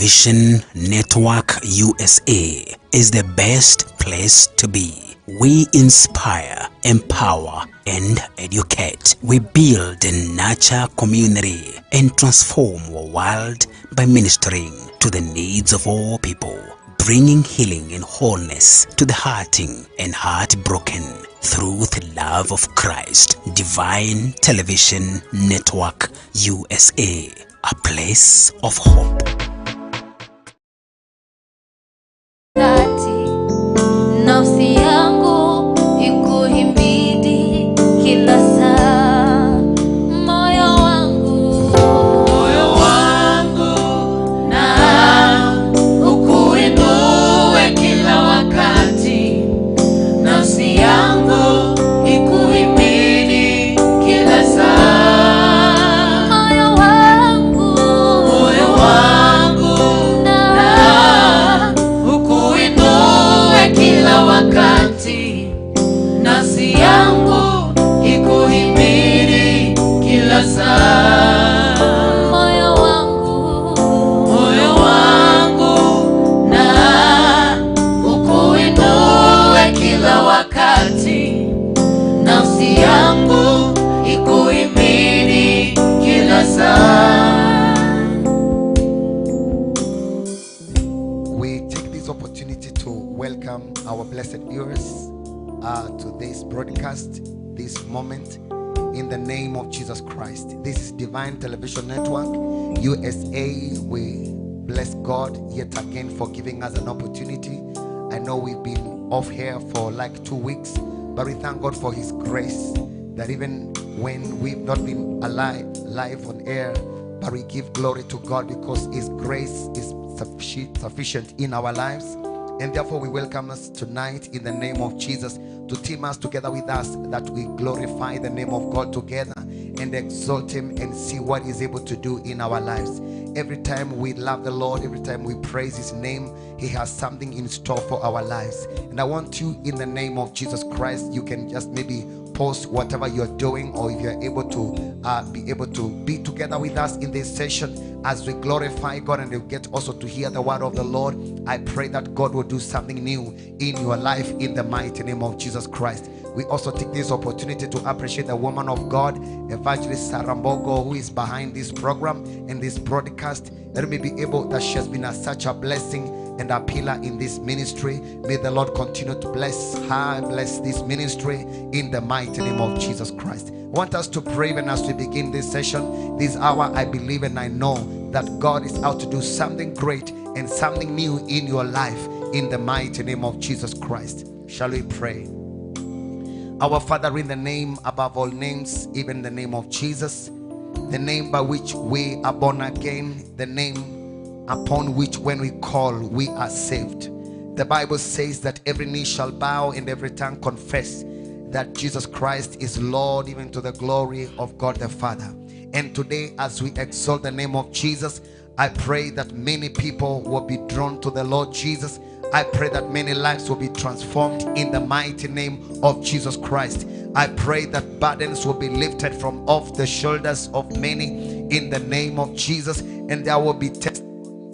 Television Network USA is the best place to be. We inspire, empower, and educate. We build and nurture community and transform our world by ministering to the needs of all people, bringing healing and wholeness to the hurting and heartbroken through the love of Christ. Divine Television Network USA, a place of hope. Nafsi yangu ikuhimidi kila saa, moyo wangu na ukuinue kila wakati. Nafsi yangu ikuhimidi kila saa, moyo wangu na ukuinue kila wakati. Nafsi yangu ikuhimidi kila saa, moyo wangu na ukuinue kila wakati. Nafsi yangu ikuhimidi kila saa. We take this opportunity to welcome our blessed viewers to this broadcast, this moment, in the name of Jesus Christ. This is Divine Television Network USA. We bless God yet again for giving us an opportunity. I know we've been off here for like 2 weeks, but we thank God for His grace, that even when we've not been live on air, but we give glory to God because His grace is sufficient in our lives. And therefore we welcome us tonight in the name of Jesus to team us together with us, that we glorify the name of God together and exalt Him and see what He's able to do in our lives. Every time we love the Lord, every time we praise His name, He has something in store for our lives. And I want you, in the name of Jesus Christ, you can just maybe post whatever you're doing, or if you're able to be together with us in this session as we glorify God and you get also to hear the word of the Lord. I pray that God will do something new in your life in the mighty name of Jesus Christ. We also take this opportunity to appreciate the woman of God, Evangelist Mbogo, who is behind this program and this broadcast, that we be able, that she has been such a blessing and a pillar in this ministry. May the Lord continue to bless her and bless this ministry in the mighty name of Jesus Christ. I want us to pray even as we begin this session, this hour. I believe and I know that God is out to do something great and something new in your life in the mighty name of Jesus Christ. Shall we pray? Our Father, in the name above all names, even the name of Jesus, the name by which we are born again, the name upon which when we call we are saved. The Bible says that every knee shall bow and every tongue confess that Jesus Christ is Lord, even to the glory of God the Father. And today, as we exalt the name of Jesus, I pray that many people will be drawn to the Lord Jesus. I pray that many lives will be transformed in the mighty name of Jesus Christ. I pray that burdens will be lifted from off the shoulders of many in the name of Jesus, and there will be testimonies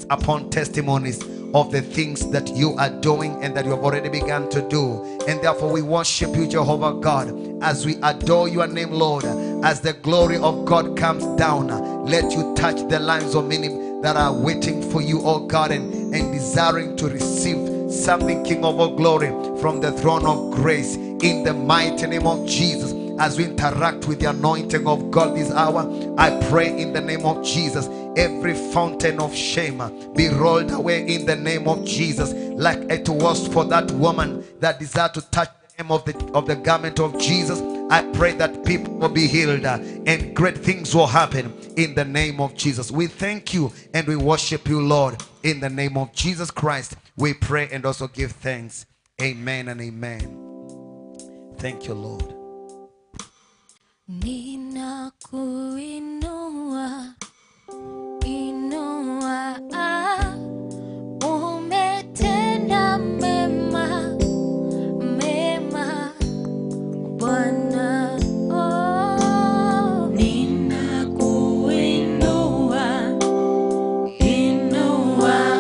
upon testimonies of the things that you are doing and that you have already begun to do. And therefore we worship you, Jehovah God, as we adore your name, Lord. As the glory of God comes down, let you touch the lives of many that are waiting for you, oh God, and desiring to receive something, King of all glory, from the throne of grace in the mighty name of Jesus. As we interact with the anointing of God this hour, I pray in the name of Jesus, every fountain of shame be rolled away in the name of Jesus, like it was for that woman that desired to touch the hem of the garment of Jesus. I pray that people will be healed and great things will happen in the name of Jesus. We thank you and we worship you, Lord. In the name of Jesus Christ, we pray and also give thanks. Amen and amen. Thank you, Lord. Ninakuinua, inua, umetenda mema, mema, Bwana. Oh, ninakuinua, inua.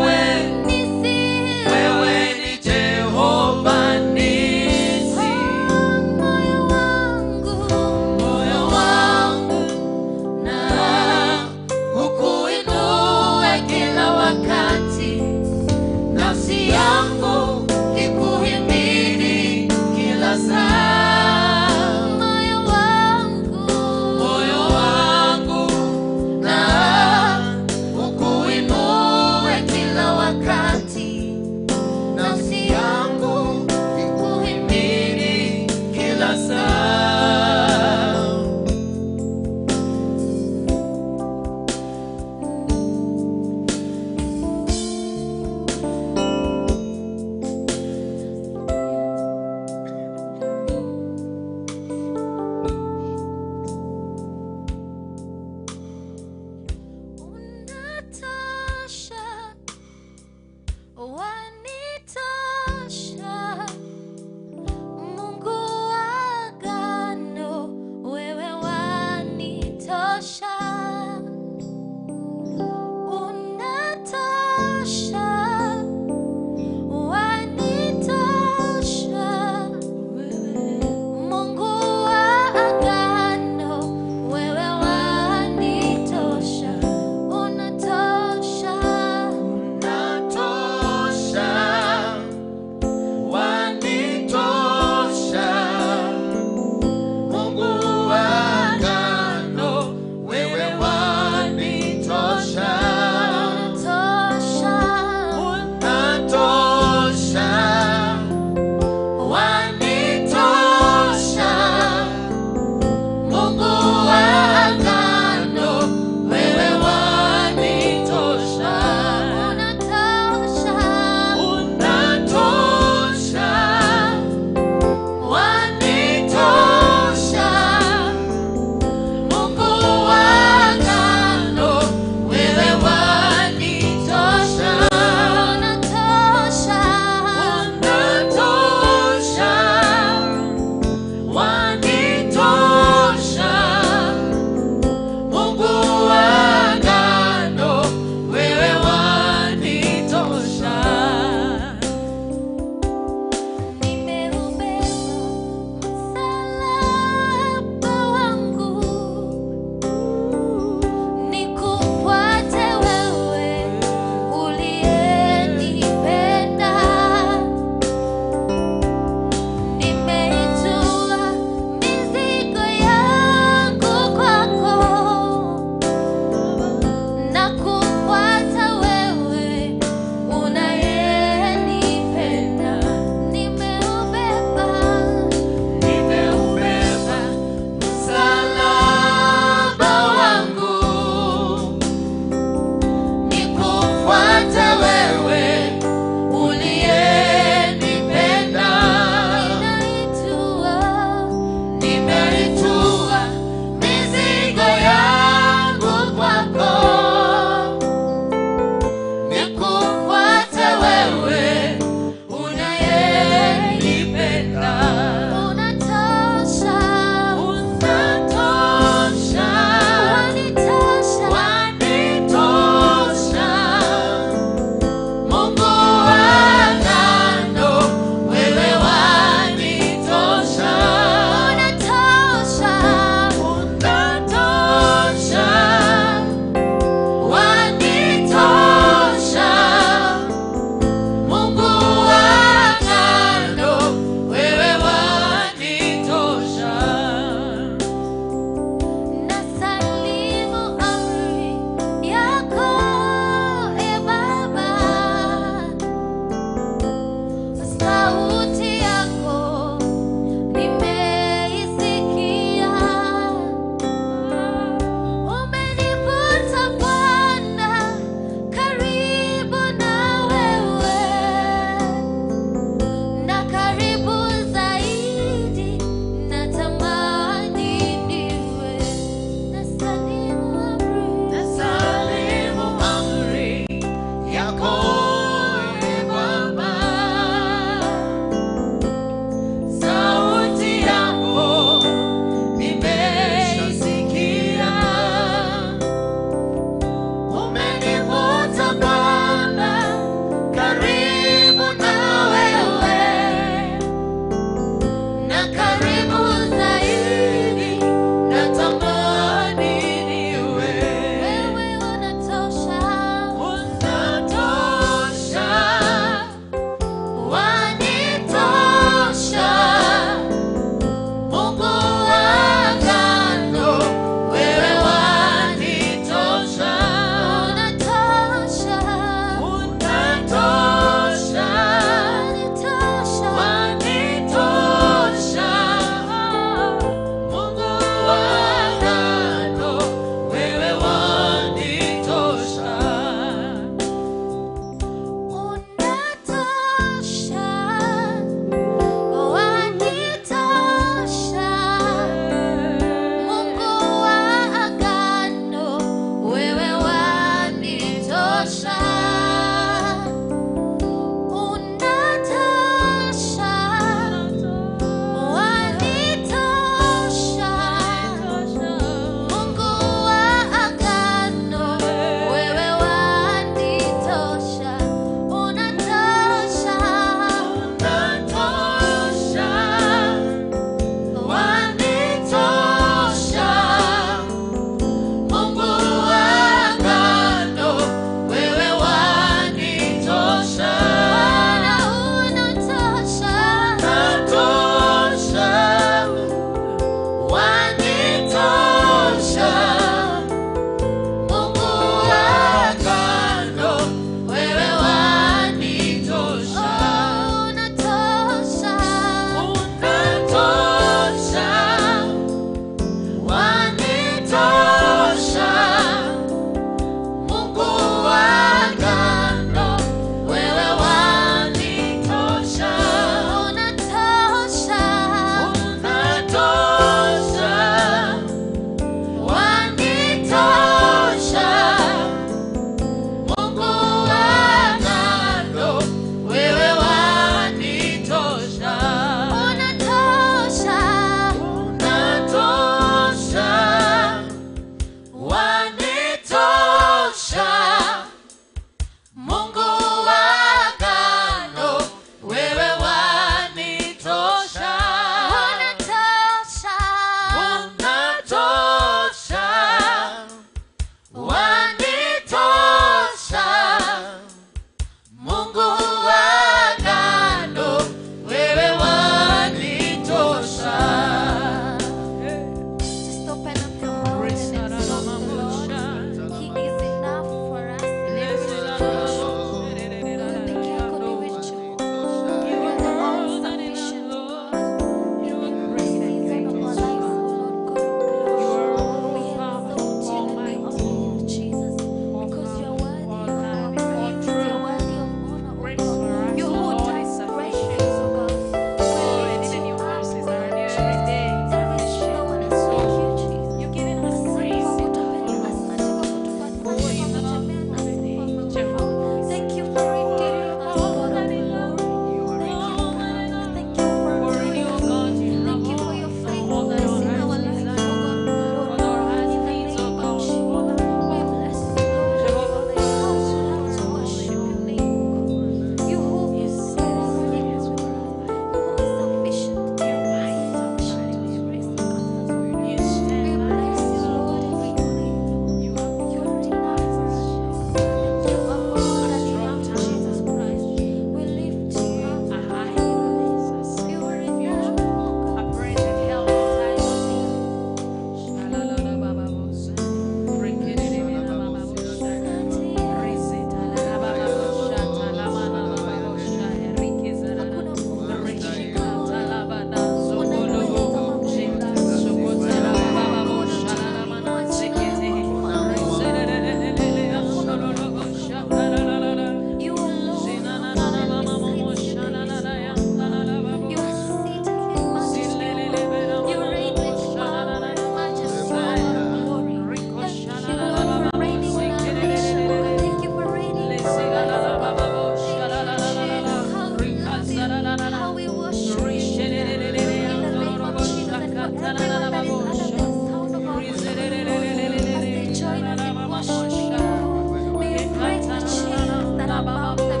How we worship you in the name of Jesus, and for everyone that is under the sound of our voice, as they join us in worshiping you, may you break the chains that are bound them.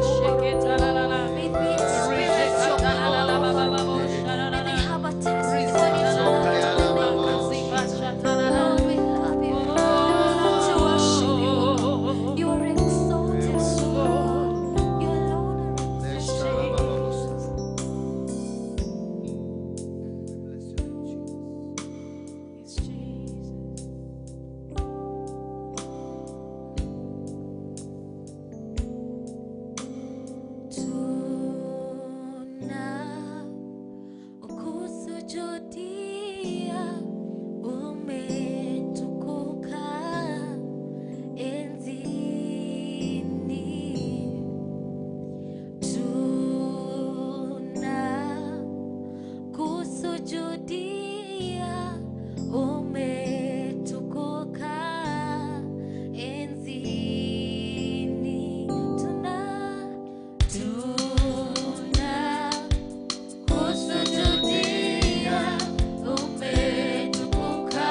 May we experience your power. May they have a testimony to Lord, we love you. We love to worship you. You are exalted, Lord. You alone are It's Jesus. Tuna ukusujudia umetukuka enzini. Tuna kusujudia umetukuka enzini. Tuna kusujudia umetukuka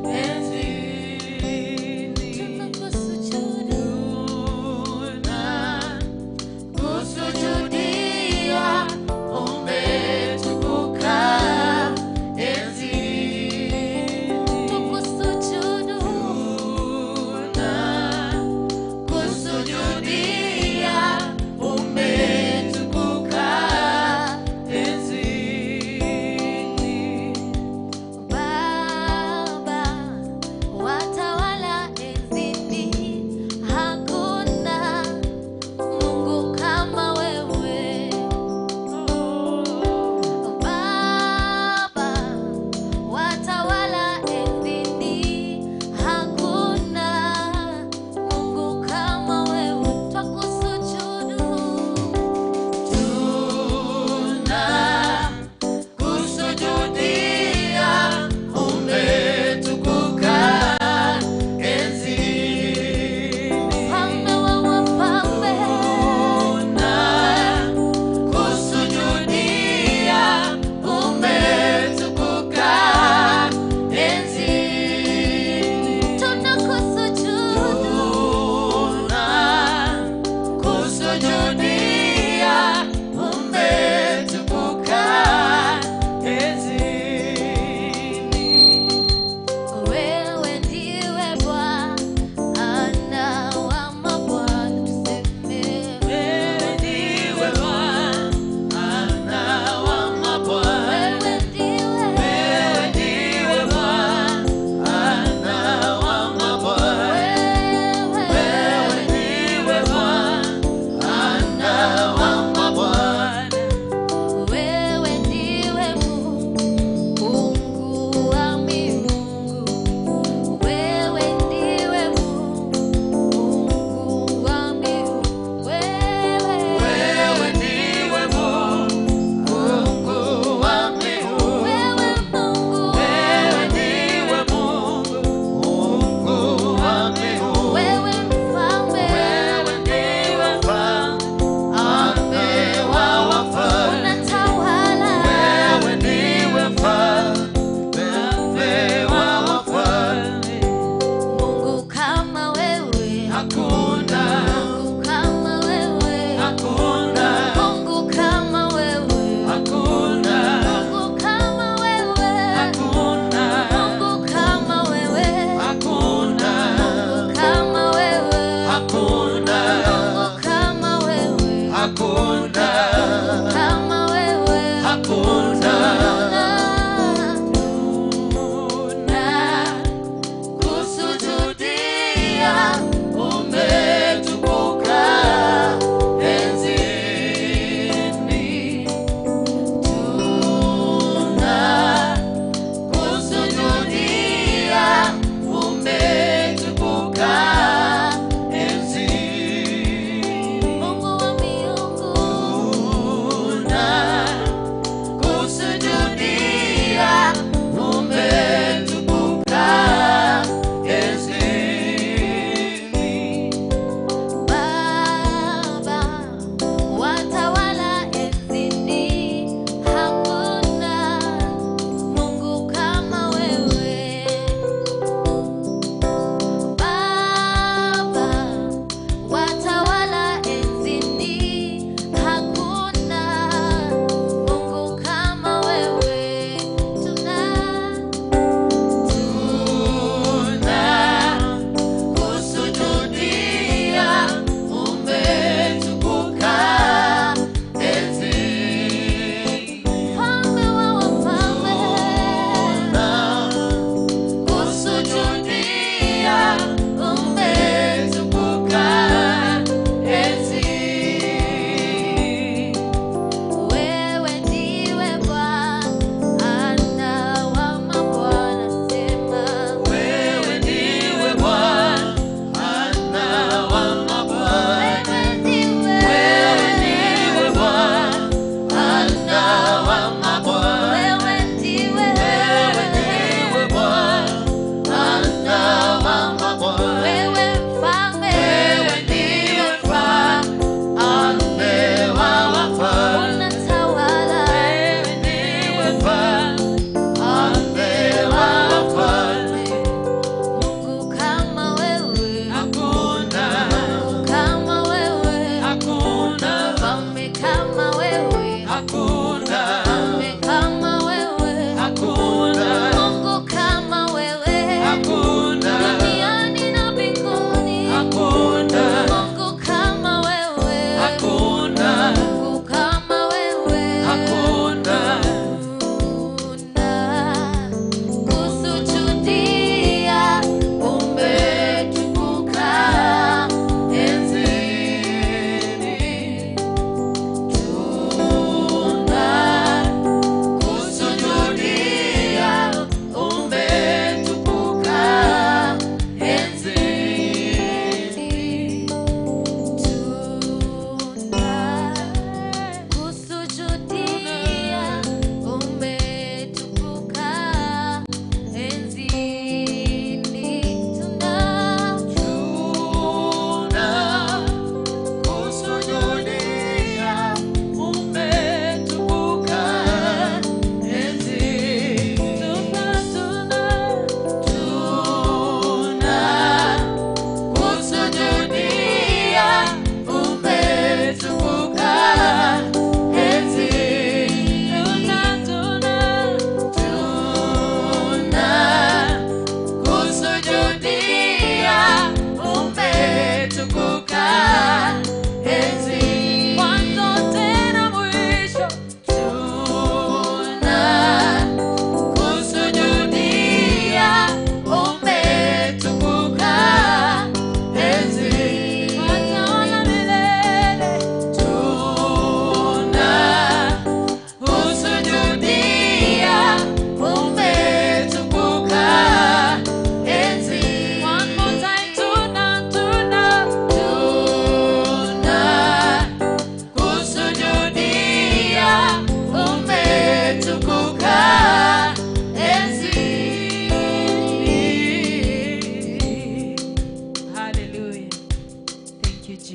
enzini. Kusujudia umetukuka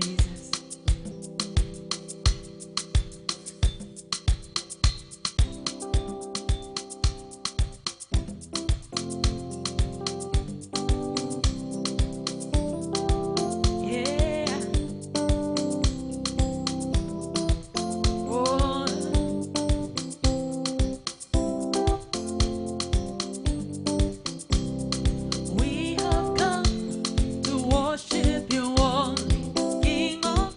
Jesus. Yeah. Oh, we have come to worship you only, King of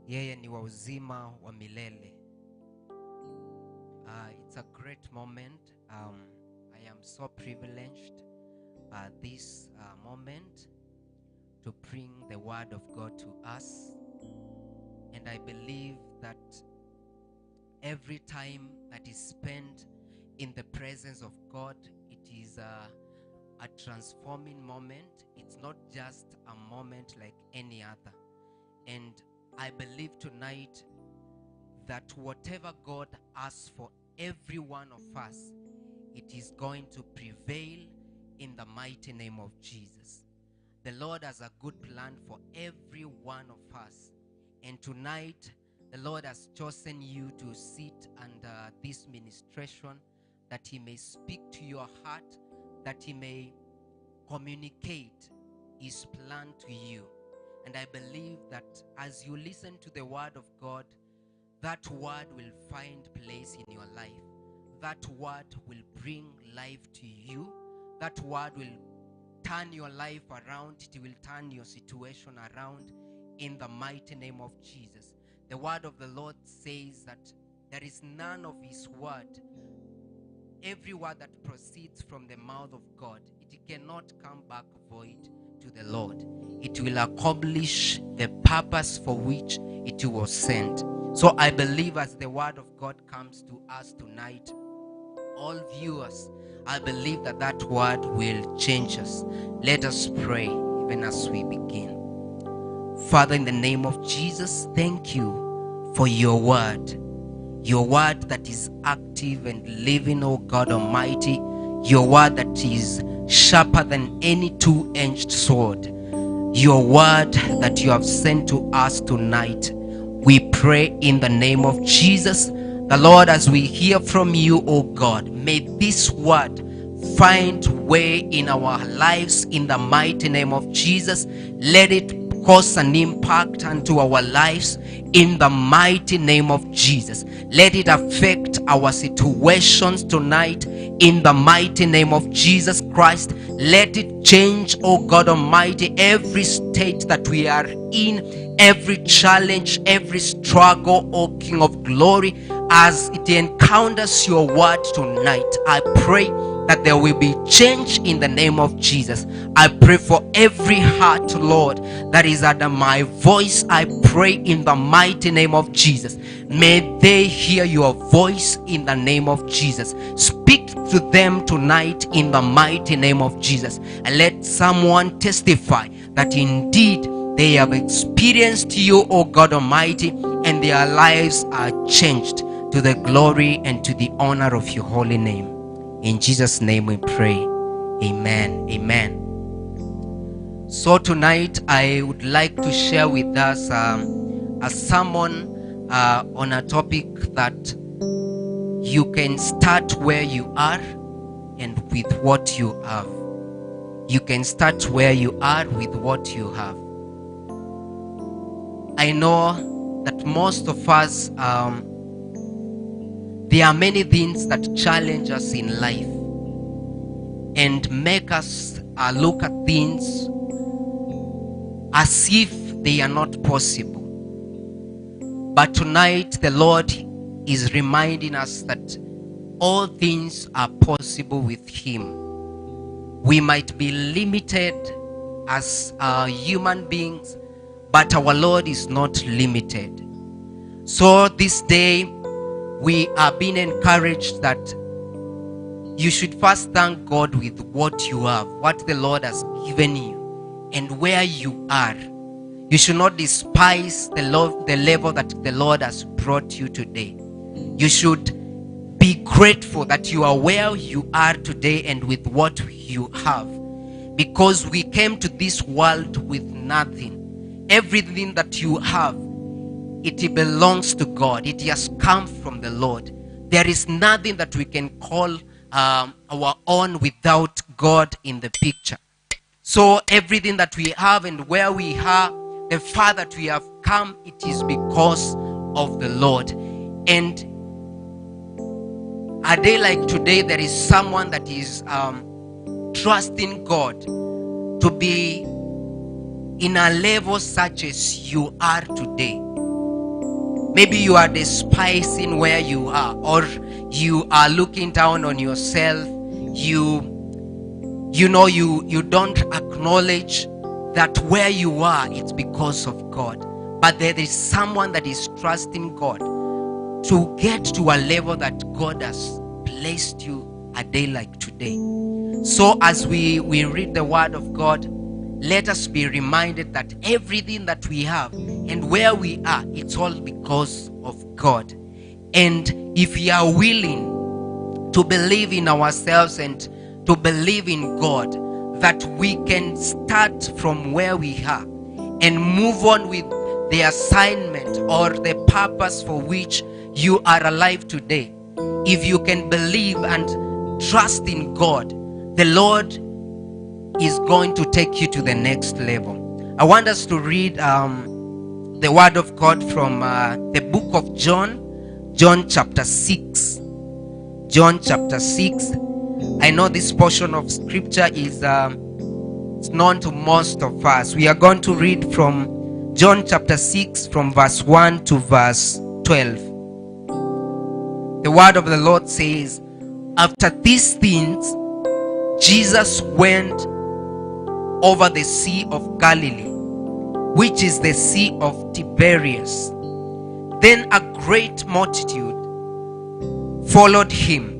Yeye ni wa uzima wa milele. It's a great moment. I am so privileged this moment to bring the word of God to us. And I believe that every time that is spent in the presence of God, it is a transforming moment. It's not just a moment like any other. And I believe tonight that whatever God asks for every one of us, it is going to prevail in the mighty name of Jesus. The Lord has a good plan for every one of us. And tonight, the Lord has chosen you to sit under this ministration, that He may speak to your heart, that He may communicate His plan to you. And I believe that as you listen to the word of God, that word will find place in your life. That word will bring life to you. That word will turn your life around. It will turn your situation around in the mighty name of Jesus. The word of the Lord says that there is none of His word. Every word that proceeds from the mouth of God, it cannot come back void to the Lord. It will accomplish the purpose for which it was sent. So I believe as the word of God comes to us tonight, all viewers, I believe that that word will change us. Let us pray even as we begin. Father, in the name of Jesus, thank you for your word that is active and living, oh God Almighty. Your word that is sharper than any two-edged sword. Your word that you have sent to us tonight. We pray in the name of Jesus, the Lord, as we hear from you, oh God, may this word find way in our lives in the mighty name of Jesus. Let it cause an impact unto our lives in the mighty name of Jesus. Let it affect our situations tonight in the mighty name of Jesus Christ. Let it change, oh God Almighty, every state that we are in, every challenge, every struggle, oh King of glory, as it encounters your word tonight. I pray that there will be change in the name of Jesus. I pray for every heart, Lord, that is under my voice. I pray in the mighty name of Jesus. May they hear your voice in the name of Jesus. Speak to them tonight in the mighty name of Jesus. And let someone testify that indeed they have experienced you, O God Almighty, and their lives are changed to the glory and to the honor of your holy name. In Jesus' name we pray. Amen. Amen. So tonight I would like to share with us a sermon on a topic that you can start where you are and with what you have. You can start where you are with what you have. I know that most of us, there are many things that challenge us in life and make us look at things as if they are not possible. But tonight the Lord is reminding us that all things are possible with Him. We might be limited as human beings, but our Lord is not limited. So this day we are being encouraged that you should first thank God with what you have, what the Lord has given you, and where you are. You should not despise the level that the Lord has brought you today. You should be grateful that you are where you are today and with what you have, because we came to this world with nothing. Everything that you have, it belongs to God. It has come from the Lord. There is nothing that we can call our own without God in the picture. So everything that we have and where we are, the far that we have come, it is because of the Lord. And a day like today, there is someone that is trusting God to be in a level such as you are today. Maybe you are despising where you are, or you are looking down on yourself. You don't acknowledge that where you are, it's because of God. But there is someone that is trusting God to get to a level that God has placed you a day like today. So as we read the word of God, let us be reminded that everything that we have and where we are, it's all because of God. And if we are willing to believe in ourselves and to believe in God, that we can start from where we are and move on with the assignment or the purpose for which you are alive today. If you can believe and trust in God, the Lord is going to take you to the next level. I want us to read the word of God from the book of John chapter 6. John chapter 6. I know this portion of scripture is it's known to most of us. We are going to read from John chapter 6 from verse 1 to verse 12. The word of the Lord says, after these things, Jesus went over the Sea of Galilee, which is the Sea of Tiberias. Then a great multitude followed him,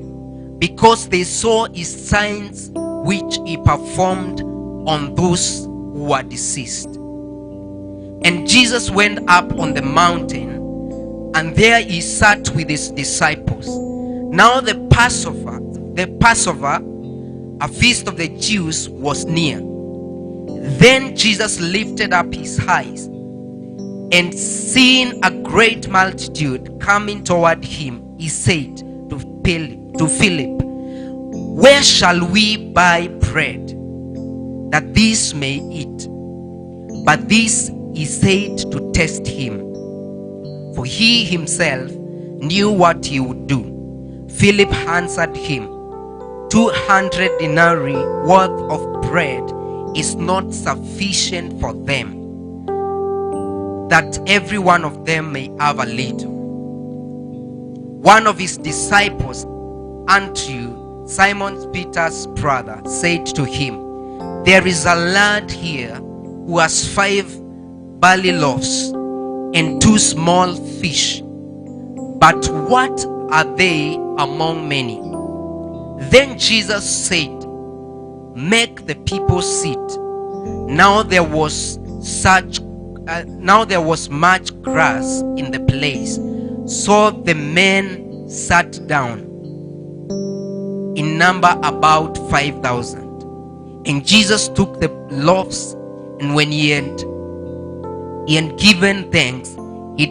because they saw his signs which he performed on those who were deceased. And Jesus went up on the mountain, and there he sat with his disciples. Now the Passover, a feast of the Jews, was near. Then Jesus lifted up his eyes, and seeing a great multitude coming toward him, he said to Philip, where shall we buy bread that these may eat? But this he said to test him, for he himself knew what he would do. Philip answered him, 200 denarii worth of bread is not sufficient for them, that every one of them may have a little. One of his disciples, Andrew, Simon Peter's brother, said to him, there is a lad here who has 5 barley loaves and 2 small fish, but what are they among many? Then Jesus said, make the people sit. Now there was much grass in the place, so the men sat down, in number about 5,000. And Jesus took the loaves, and when he had given thanks, he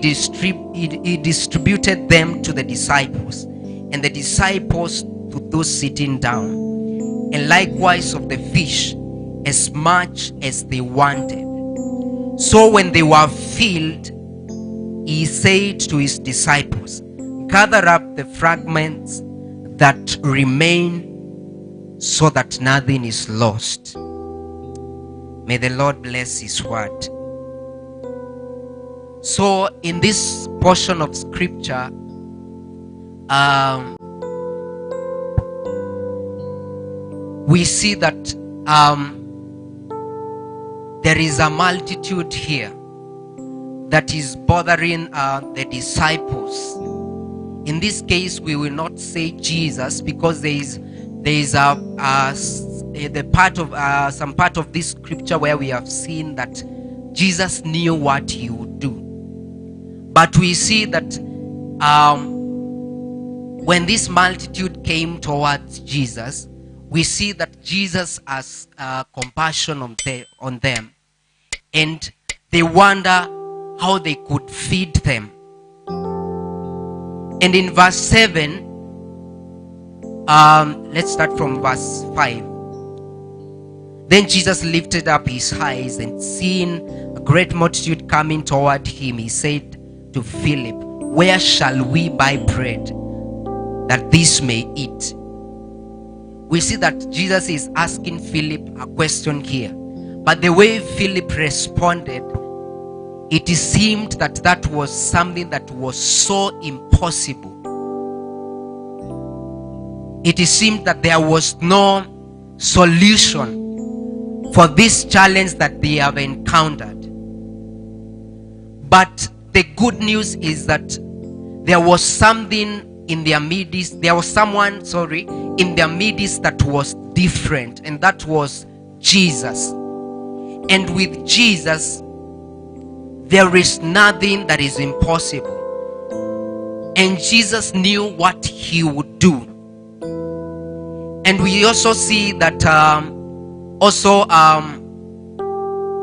distributed them to the disciples, and the disciples to those sitting down, and likewise of the fish, as much as they wanted. So when they were filled, he said to his disciples, gather up the fragments that remain, so that nothing is lost. May the Lord bless his word. So in this portion of scripture, we see that there is a multitude here that is bothering the disciples. In this case, we will not say Jesus, because there is some part of this scripture where we have seen that Jesus knew what he would do. But we see that when this multitude came towards Jesus, we see that Jesus has compassion on them, and they wonder how they could feed them. And in verse 7, let's start from verse 5. Then Jesus lifted up his eyes, and seeing a great multitude coming toward him, he said to Philip, where shall we buy bread that these may eat? We see that Jesus is asking Philip a question here, but the way Philip responded it seemed that that was something that was so impossible. It seemed that there was no solution for this challenge that they have encountered. But the good news is that there was something in their midst, there was someone, in their midst that was different, and that was Jesus. And with Jesus, there is nothing that is impossible. And Jesus knew what he would do. And we also see that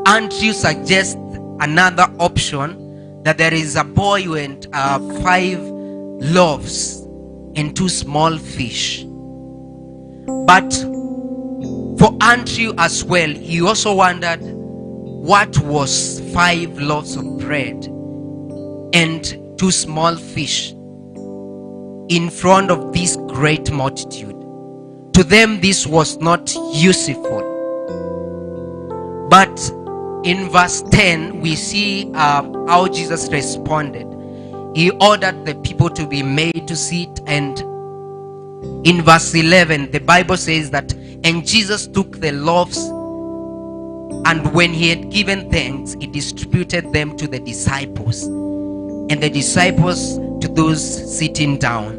Andrew suggests another option, that there is a boy with 5 loaves and 2 small fish. But for Andrew as well, he also wondered what was 5 loaves of bread and 2 small fish in front of this great multitude. To them, this was not useful. But in verse 10, we see how Jesus responded. He ordered the people to be made to sit, and in verse 11, the Bible says that, and Jesus took the loaves, and when he had given thanks, he distributed them to the disciples, and the disciples to those sitting down,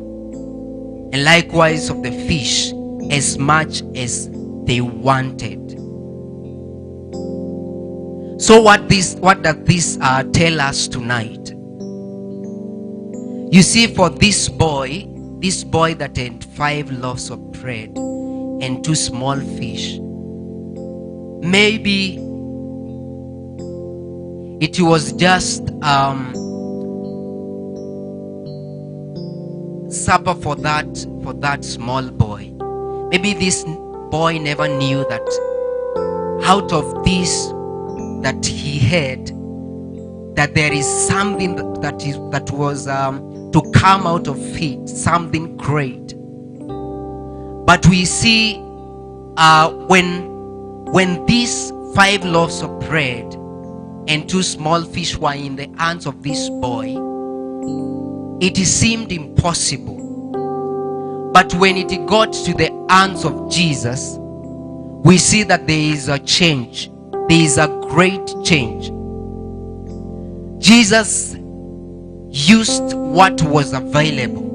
and likewise of the fish, as much as they wanted. So what does this tell us tonight? You see, for this boy that had 5 loaves of bread and 2 small fish, maybe it was just supper for that small boy. Maybe this boy never knew that out of this that he had, that there is something that was to come out of it, something great. But we see when these 5 loaves of bread and 2 small fish were in the hands of this boy, it seemed impossible. But when it got to the hands of Jesus, we see that there is a change. There is a great change. Jesus used what was available.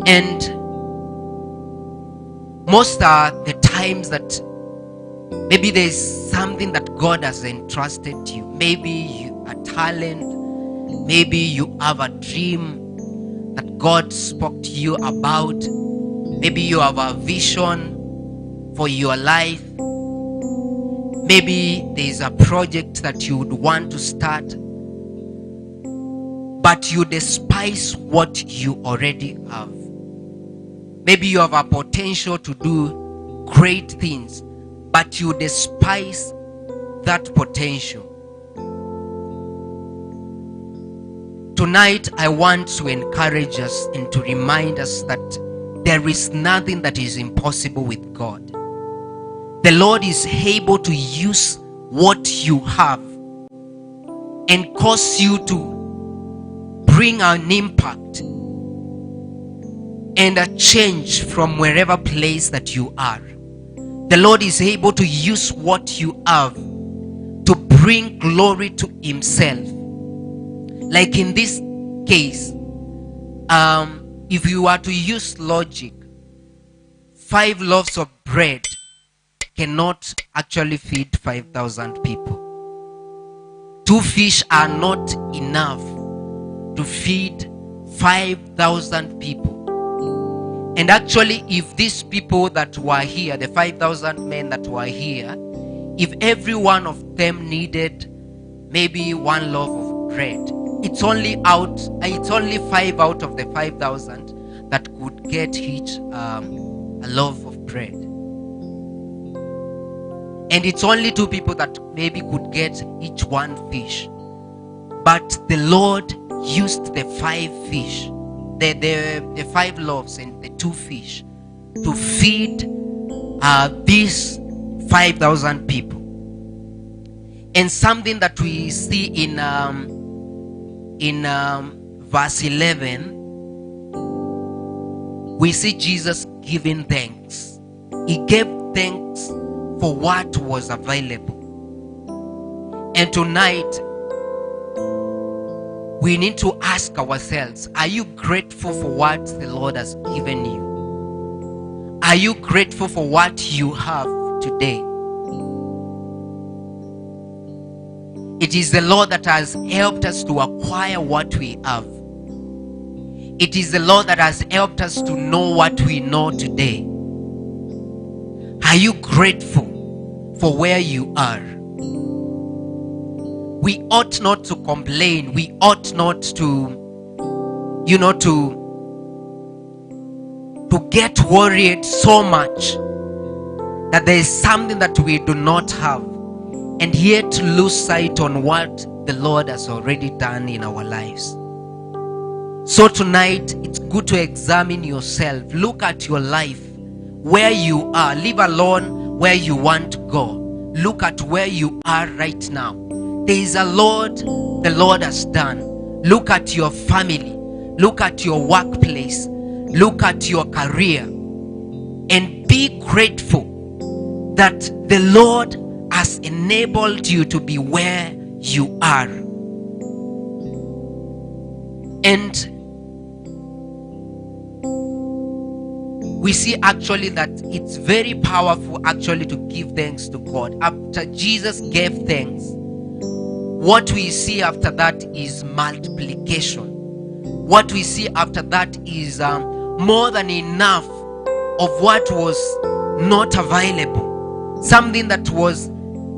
And most are the times that maybe there's something that God has entrusted to you. Maybe a talent, maybe you have a dream that God spoke to you about. Maybe you have a vision for your life. Maybe there is a project that you would want to start, but you despise what you already have. Maybe you have a potential to do great things, but you despise that potential. Tonight, I want to encourage us and to remind us that there is nothing that is impossible with God. The Lord is able to use what you have and cause you to bring an impact and a change from wherever place that you are. The Lord is able to use what you have to bring glory to himself. Like in this case, if you are to use logic, 5 loaves of bread cannot actually feed 5,000 people. 2 fish are not enough to feed 5,000 people. And actually, if these people that were here, the 5,000 men that were here, if every one of them needed maybe 1 loaf of bread, it's only 5 out of the 5,000 that could get each a loaf of bread. And it's only 2 people that maybe could get each 1 fish. But the Lord used the 5 fish, the 5 loaves and the 2 fish to feed these 5,000 people. And something that we see in verse 11, we see Jesus giving thanks. He gave thanks for what was available. And tonight, we need to ask ourselves, are you grateful for what the Lord has given you? Are you grateful for what you have today? It is the Lord that has helped us to acquire what we have. It is the Lord that has helped us to know what we know today. Are you grateful for where you are? We ought not to complain. We ought not to, to get worried so much that there is something that we do not have, and yet lose sight on what the Lord has already done in our lives. So tonight, it's good to examine yourself. Look at your life, where you are. Leave alone where you want to go. Look at where you are right now. There is a lot the Lord has done. Look at your family. Look at your workplace. Look at your career. And be grateful that the Lord has enabled you to be where you are. And we see actually that it's very powerful actually to give thanks to God. After Jesus gave thanks, what we see after that is multiplication. What we see after that is more than enough of what was not available. Something that was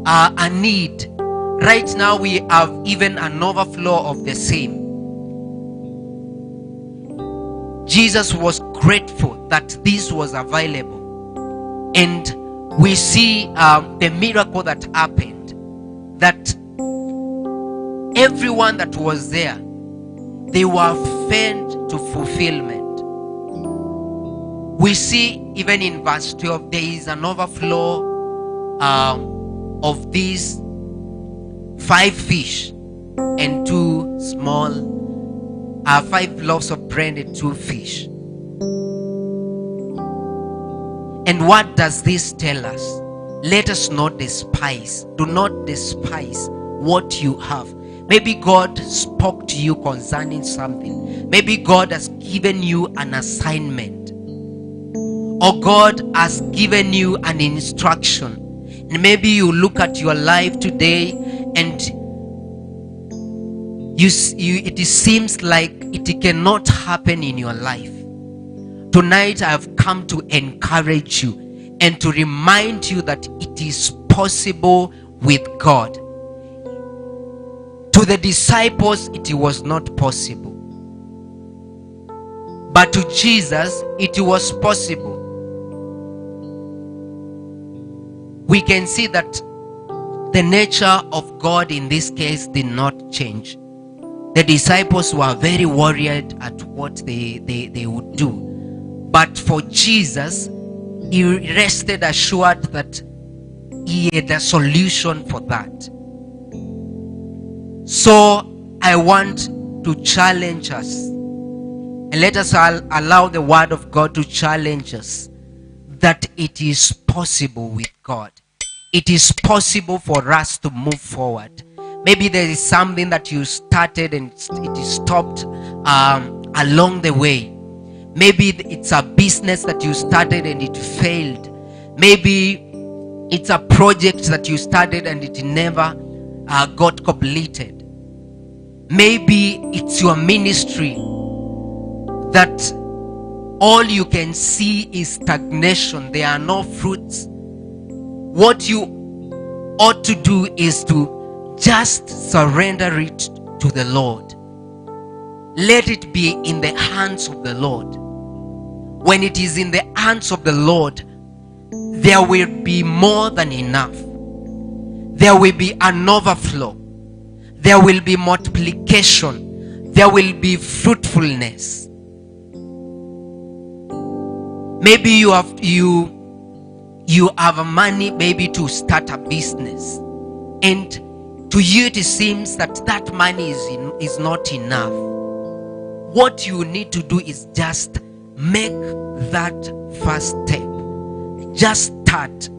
a need. Right now we have even an overflow of the same. Jesus was grateful that this was available. And we see the miracle that happened. That everyone that was there, they were fed to fulfillment. We see even in verse 12, there is an overflow of these 5 fish and 2 small 5 loaves of bread and 2 fish. And what does this tell us? Let us not despise. Do not despise what you have. Maybe God spoke to you concerning something. Maybe God has given you an assignment, or God has given you an instruction. And maybe you look at your life today and it seems like it cannot happen in your life. Tonight I have come to encourage you and to remind you that it is possible with God. To the disciples, it was not possible. But to Jesus, it was possible. We can see that the nature of God in this case did not change. The disciples were very worried at what they would do. But for Jesus, he rested assured that he had a solution for that. So I want to challenge us, and let us allow the word of God to challenge us that it is possible with God. It is possible for us to move forward. Maybe there is something that you started and it is stopped along the way. Maybe it's a business that you started and it failed. Maybe it's a project that you started and it never got completed. Maybe it's your ministry that all you can see is stagnation. There are no fruits. What you ought to do is to just surrender it to the Lord. Let it be in the hands of the Lord. When it is in the hands of the Lord, there will be more than enough. There will be an overflow. There will be multiplication. There will be fruitfulness. Maybe you you have money maybe to start a business, and to you it seems that that money is not enough. What you need to do is just make that first step. Just start.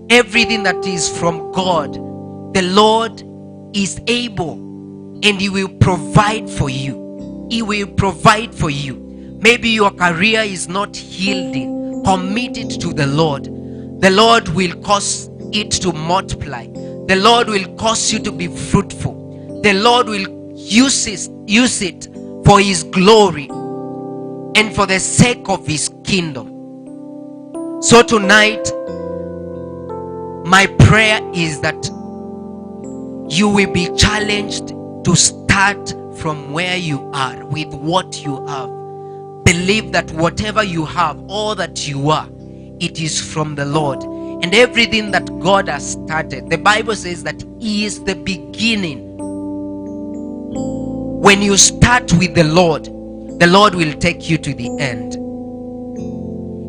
Everything that is from God, the Lord is able, and He will provide for you. He will provide for you. Maybe your career is not yielding. Commit it to the Lord. The Lord will cause it to multiply. The Lord will cause you to be fruitful. The Lord will use it for His glory and for the sake of His kingdom. So tonight, my prayer is that you will be challenged to start from where you are with what you have. Believe that whatever you have, all that you are, it is from the Lord. And everything that God has started, the Bible says that He is the beginning. When you start with the Lord will take you to the end.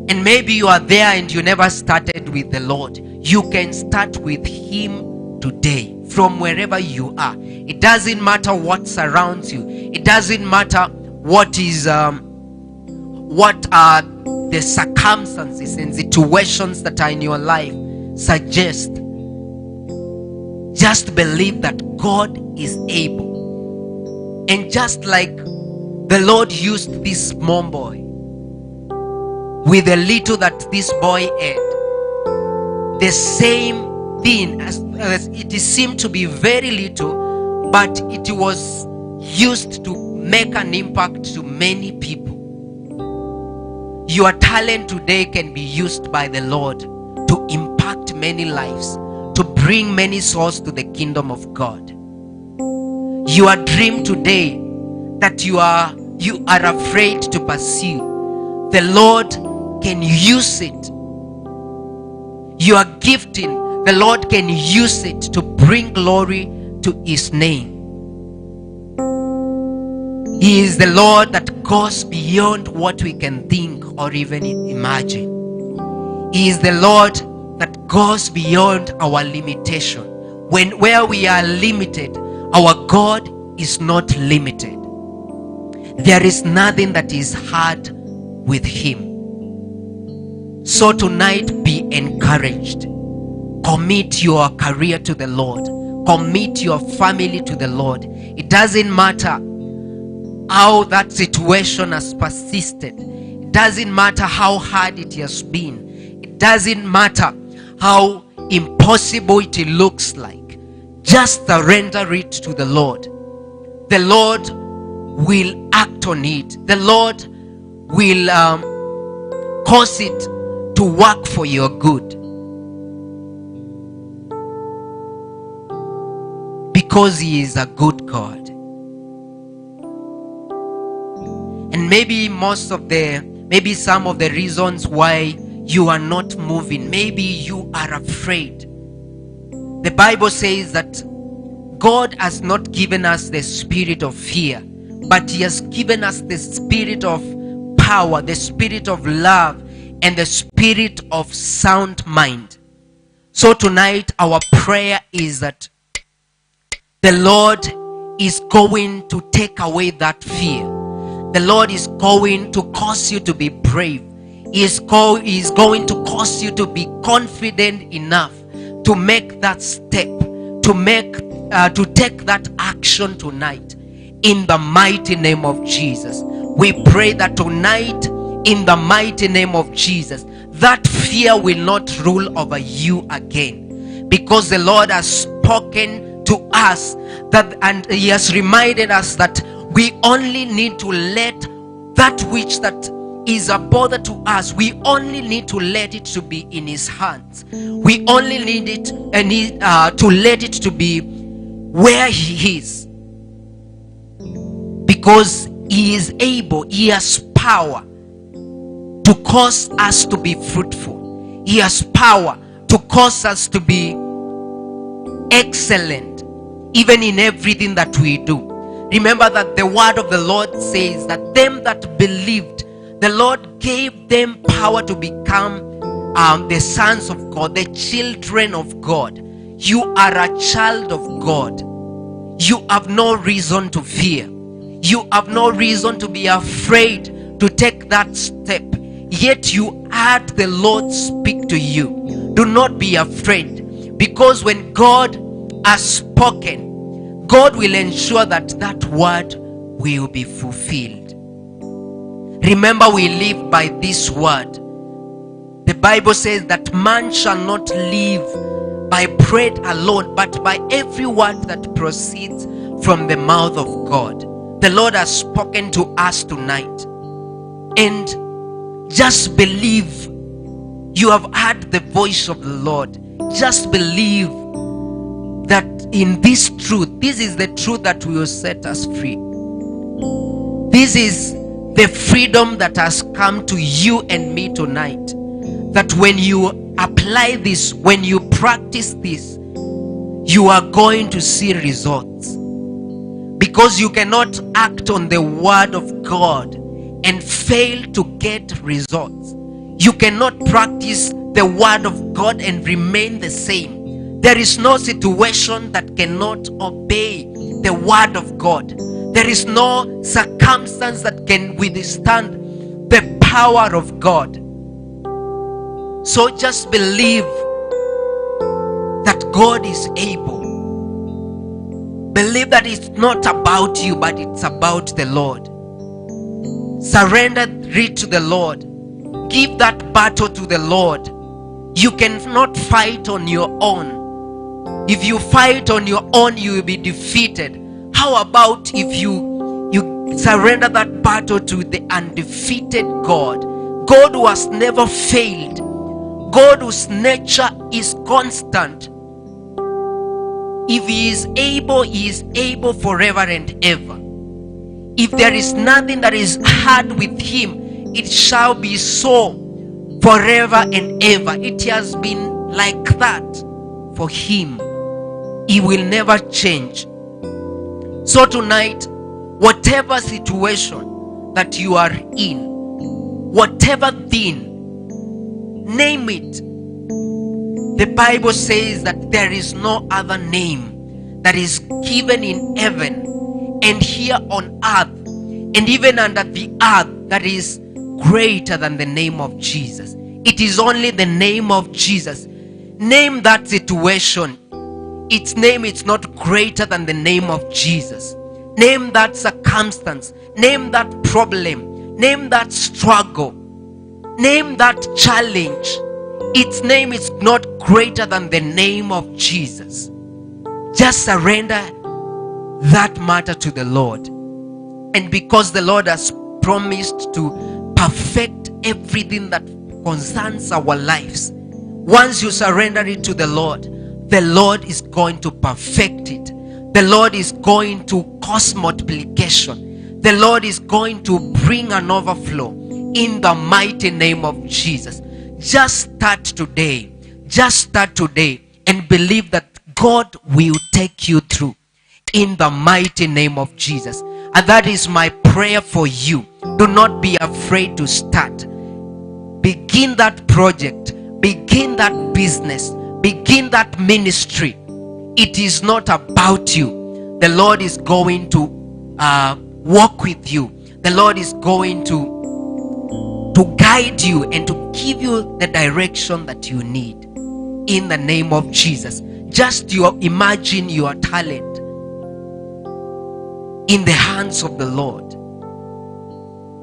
And maybe you are there and you never started with the Lord. You can start with Him today, from wherever you are. It doesn't matter what surrounds you. It doesn't matter what are the circumstances and situations that are in your life suggest. Just believe that God is able. And just like the Lord used this small boy with the little that this boy had, the same thing, as it seemed to be very little, but it was used to make an impact to many people. Your talent today can be used by the Lord to impact many lives, to bring many souls to the kingdom of God. Your dream today that you are afraid to pursue, the Lord can use it. Your gifting, the Lord can use it to bring glory to His name. He is the Lord that goes beyond what we can think or even imagine. He is the Lord that goes beyond our limitation. Where we are limited, our God is not limited. There is nothing that is hard with Him. So tonight, be encouraged. Commit your career to the Lord. Commit your family to the Lord. It doesn't matter how that situation has persisted. It doesn't matter how hard it has been. It doesn't matter how impossible it looks like. Just surrender it to the Lord. The Lord will act on it. The Lord will cause it to work for your good. Because He is a good God. And maybe some of the reasons why you are not moving, maybe you are afraid. The Bible says that God has not given us the spirit of fear, but He has given us the spirit of power, the spirit of love, and the spirit of sound mind. So tonight, our prayer is that the Lord is going to take away that fear. The Lord is going to cause you to be brave. He is going to cause you to be confident enough to make that step, to take that action tonight. In the mighty name of Jesus, we pray that tonight, in the mighty name of Jesus, that fear will not rule over you again, because the Lord has spoken to us and He has reminded us that we only need to let that which that is a bother to us, we only need to let it to be in His hands. We only need it to let it to be where He is, because He is able. He has power to cause us to be fruitful. He has power to cause us to be excellent, even in everything that we do. Remember that the word of the Lord says that them that believed, the Lord gave them power to become the sons of God, the children of God. You are a child of God. You have no reason to fear. You have no reason to be afraid to take that step. Yet you heard the Lord speak to you. Do not be afraid, because when God has spoken, God will ensure that that word will be fulfilled. Remember, we live by this word. The Bible says that man shall not live by bread alone, but by every word that proceeds from the mouth of God. The Lord has spoken to us tonight. And just believe you have heard the voice of the Lord. Just believe that in this truth, this is the truth that will set us free. This is the freedom that has come to you and me tonight. That when you apply this, when you practice this, you are going to see results. Because you cannot act on the word of God and fail to get results. You cannot practice the word of God and remain the same. There is no situation that cannot obey the word of God. There is no circumstance that can withstand the power of God. So just believe that God is able. Believe that it's not about you, but it's about the Lord. Surrender it to the Lord. Give that battle to the Lord. You cannot fight on your own. If you fight on your own, you will be defeated. How about if you surrender that battle to the undefeated God? God who has never failed. God whose nature is constant. If he is able forever and ever. If there is nothing that is hard with him, it shall be so forever and ever. It has been like that for him. He will never change. So tonight, whatever situation that you are in, whatever thing, name it. The Bible says that there is no other name that is given in heaven and here on earth and even under the earth that is greater than the name of Jesus. It is only the name of Jesus. Name that situation. Its name is not greater than the name of Jesus. Name that circumstance. Name that problem. Name that struggle. Name that challenge. Its name is not greater than the name of Jesus. Just surrender that matter to the Lord. And because the Lord has promised to perfect everything that concerns our lives, once you surrender it to the Lord is going to perfect it. The Lord is going to cause multiplication. The Lord is going to bring an overflow in the mighty name of Jesus. Just start today. Just start today and believe that God will take you through in the mighty name of Jesus. And that is my prayer for you. Do not be afraid to start. Begin that project. Begin that business. Begin that ministry. It is not about you. The Lord is going to walk with you. The Lord is going to guide you and to give you the direction that you need in the name of Jesus. Just imagine your talent in the hands of the Lord.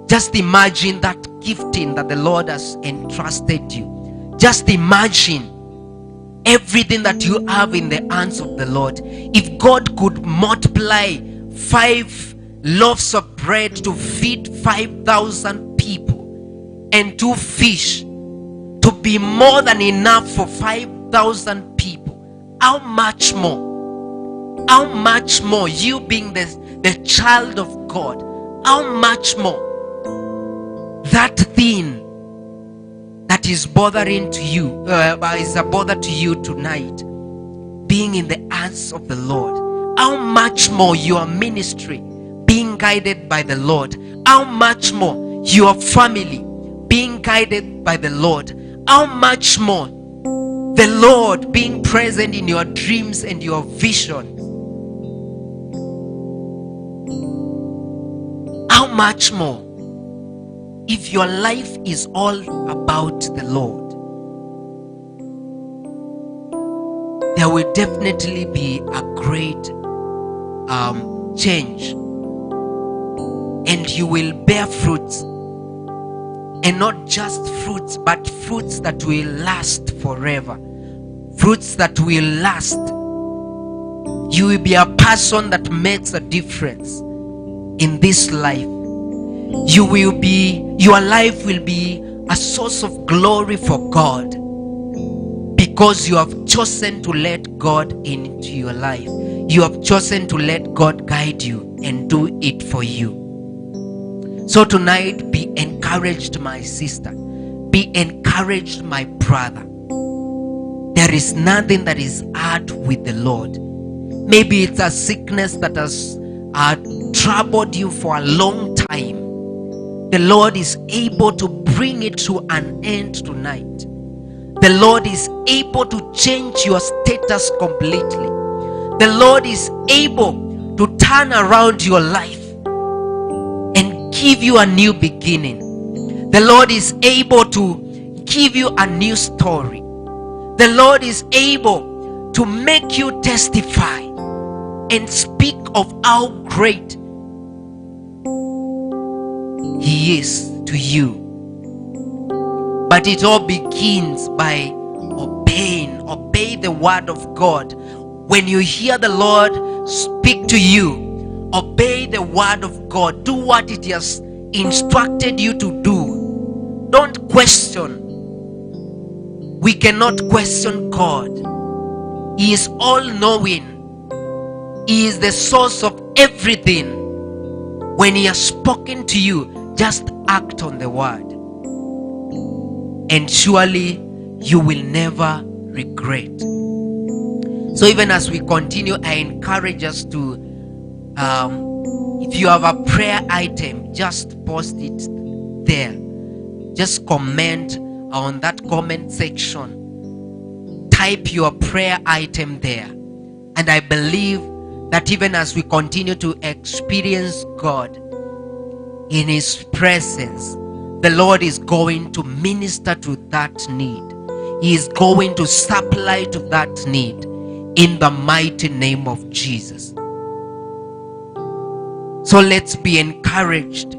Just imagine that gifting that the Lord has entrusted you. Just imagine everything that you have in the hands of the Lord. If God could multiply 5 loaves of bread to feed 5,000 people and 2 fish to be more than enough for 5,000 people, how much more? How much more, you being the child of God, how much more that thing that is bothering to you, is a bother to you tonight, being in the hands of the Lord, how much more your ministry being guided by the Lord, how much more your family being guided by the Lord, how much more the Lord being present in your dreams and your vision? How much more if your life is all about the Lord? There will definitely be a great change, and you will bear fruits, and not just fruits, but fruits that will last forever, fruits that will last. You will be a person that makes a difference in this life. Your life will be a source of glory for God, because you have chosen to let God into your life. You have chosen to let God guide you and do it for you. So tonight, be encouraged, my sister. Be encouraged, my brother. There is nothing that is hard with the Lord. Maybe it's a sickness that has troubled you for a long time. The Lord is able to bring it to an end tonight. The Lord is able to change your status completely. The Lord is able to turn around your life and give you a new beginning. The Lord is able to give you a new story. The Lord is able to make you testify and speak of how great He is to you. But it all begins by obey the word of God. When you hear the Lord speak to you, obey the word of God. Do what it has instructed you to do. Don't question. We cannot question God. He is all-knowing. He is the source of everything. When He has spoken to you, just act on the word, and surely you will never regret. So even as we continue, I encourage us to, if you have a prayer item, just post it there. Just comment on that comment section. Type your prayer item there. And I believe that even as we continue to experience God in His presence, the Lord is going to minister to that need. He is going to supply to that need in the mighty name of Jesus. So let's be encouraged.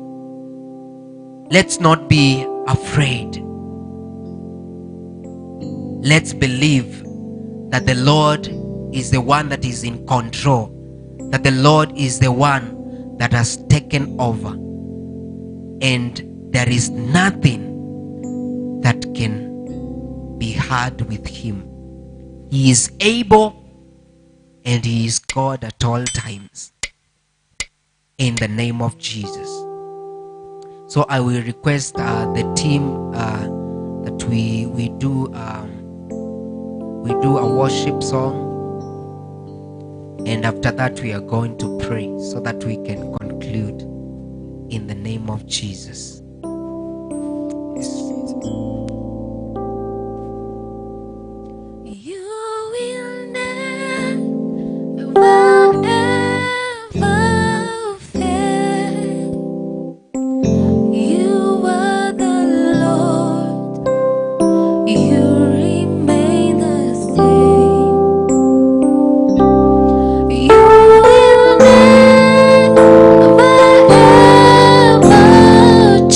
Let's not be afraid. Let's believe that the Lord is the one that is in control, that the Lord is the one that has taken over, and there is nothing that can be hard with Him. He is able, and He is God at all times, in the name of Jesus. So I will request the team that we do a worship song, and after that we are going to pray so that we can conclude in the name of Jesus. You will never ever fail. You are the Lord. You remain the same. You will never ever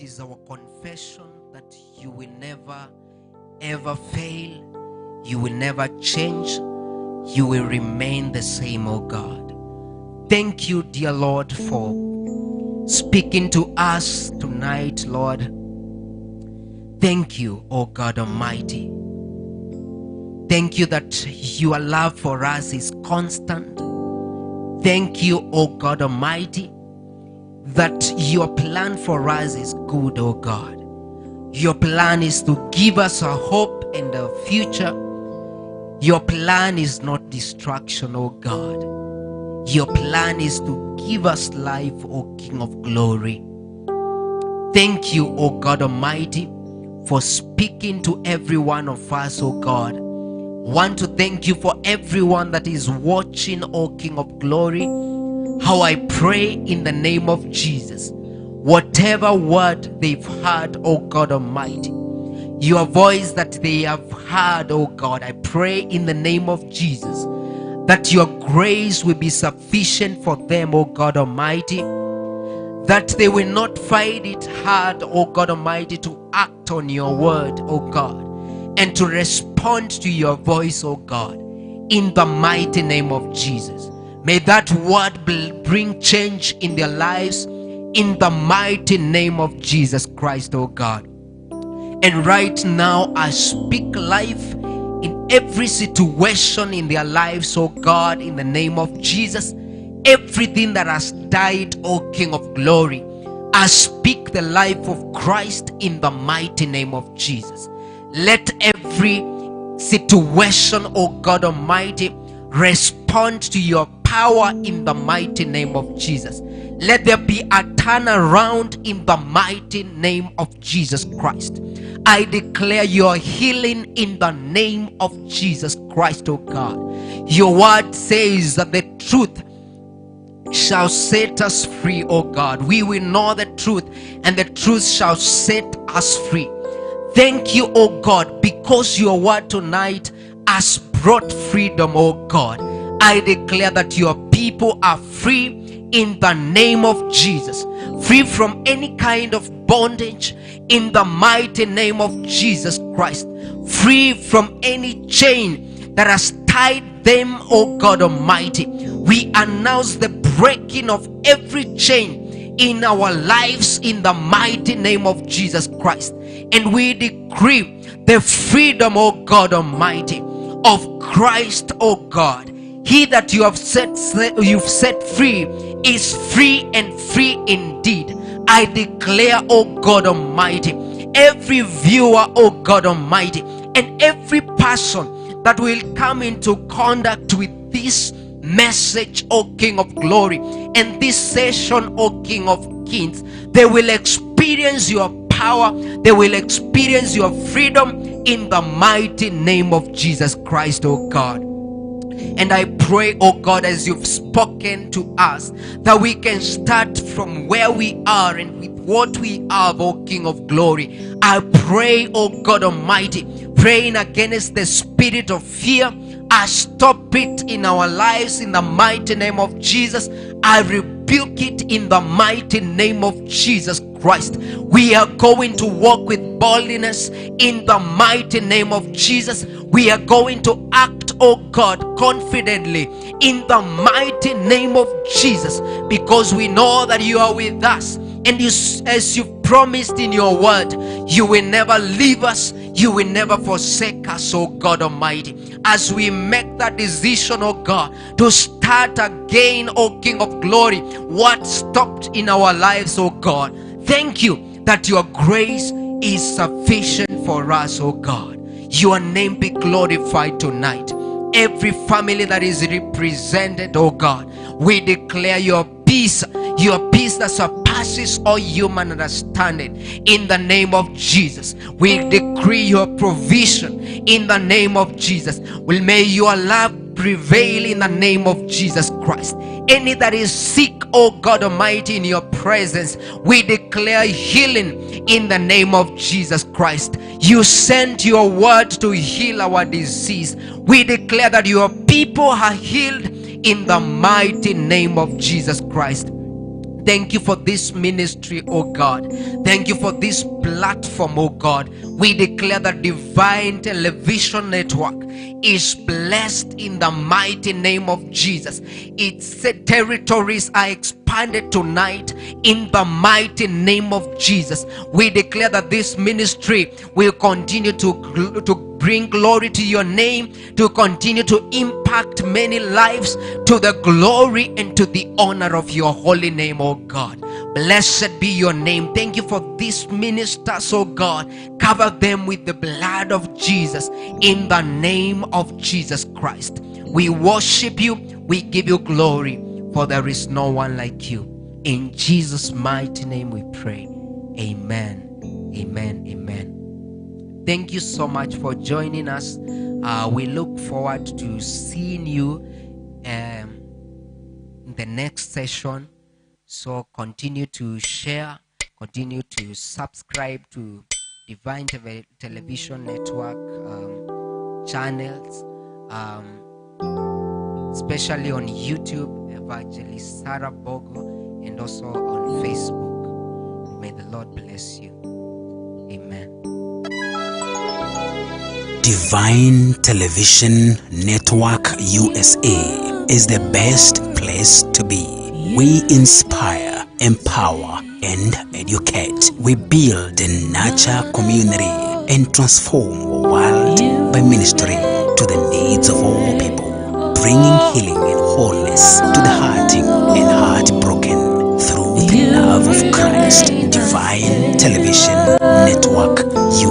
is our confession that you will never ever fail. You will never change. You will remain the same, oh God. Thank you, dear Lord, for speaking to us tonight, Lord. Thank you, oh God Almighty. Thank you that your love for us is constant. Thank you, oh God Almighty, that your plan for us is good, oh God. Your plan is to give us a hope and a future. Your plan is not destruction, oh God. Your plan is to give us life, O King of glory. Thank you, O God Almighty, for speaking to every one of us, O God. Want to thank you for everyone that is watching, O King of glory. How I pray in the name of Jesus, whatever word they've heard, O God Almighty, your voice that they have heard, O God, I pray in the name of Jesus that your grace will be sufficient for them, O God Almighty, that they will not find it hard, O God Almighty, to act on your word, O God, and to respond to your voice, O God, in the mighty name of Jesus. May that word bring change in their lives, in the mighty name of Jesus Christ, O God. And right now, I speak life in every situation in their lives, oh God, in the name of Jesus. Everything that has died, oh King of glory, I speak the life of Christ in the mighty name of Jesus. Let every situation, oh God Almighty, respond to your power in the mighty name of Jesus. Let there be a turnaround in the mighty name of Jesus Christ. I declare your healing in the name of Jesus Christ, oh God. Your word says that the truth shall set us free, oh God. We will know the truth, and the truth shall set us free. Thank you, oh God, because your word tonight has brought freedom, oh God. I declare that your people are free in the name of Jesus, free from any kind of bondage in the mighty name of Jesus Christ, free from any chain that has tied them, oh God Almighty. We announce the breaking of every chain in our lives in the mighty name of Jesus Christ, and we decree the freedom, oh God Almighty, of Christ, oh God. He that you have set free is free, and free indeed. I declare, oh God Almighty, every viewer, oh God Almighty, and every person that will come into contact with this message, oh King of glory, and this session, oh King of kings, they will experience your power, they will experience your freedom in the mighty name of Jesus Christ, oh God. And I pray, oh God, as you've spoken to us, that we can start from where we are and with what we have, oh King of glory. I pray, oh God Almighty, praying against the spirit of fear. I stop it in our lives in the mighty name of Jesus. I rebuke it in the mighty name of Jesus Christ. We are going to walk with boldness in the mighty name of Jesus. We are going to act, oh God, confidently in the mighty name of Jesus, because we know that you are with us, and you, as you promised in your word, you will never leave us, you will never forsake us, oh God Almighty. As we make that decision, oh God, to start again, oh King of glory, what stopped in our lives, oh God, thank you that your grace is sufficient for us, oh God. Your name be glorified tonight. Every family that is represented, oh God, we declare your peace that surpasses all human understanding in the name of Jesus. We decree your provision in the name of Jesus. Well, may your love prevail in the name of Jesus Christ. Any that is sick, oh God Almighty, in your presence, we declare healing in the name of Jesus Christ. You sent your word to heal our disease. We declare that your people are healed in the mighty name of Jesus Christ. Thank you for this ministry, oh God. Thank you for this platform, oh God. We declare that Divine Television Network is blessed in the mighty name of Jesus. Its territories are expanded tonight in the mighty name of Jesus. We declare that this ministry will continue to bring glory to your name, to continue to impact many lives to the glory and to the honor of your holy name, oh God. Blessed be your name. Thank you for these ministers, oh God. Cover them with the blood of Jesus in the name of Jesus Christ. We worship you. We give you glory, for there is no one like you. In Jesus' mighty name we pray. Amen. Amen. Amen. Thank you so much for joining us. We look forward to seeing you in the next session. So continue to share, continue to subscribe to Divine Television Network channels, especially on YouTube, Evangelist Sarah Mbogo, and also on Facebook. May the Lord bless you. Amen. Divine Television Network USA is the best place to be. We inspire, empower, and educate. We build and nurture community and transform the world by ministering to the needs of all people, bringing healing and wholeness to the hurting and heartbroken through the love of Christ. Divine Television Network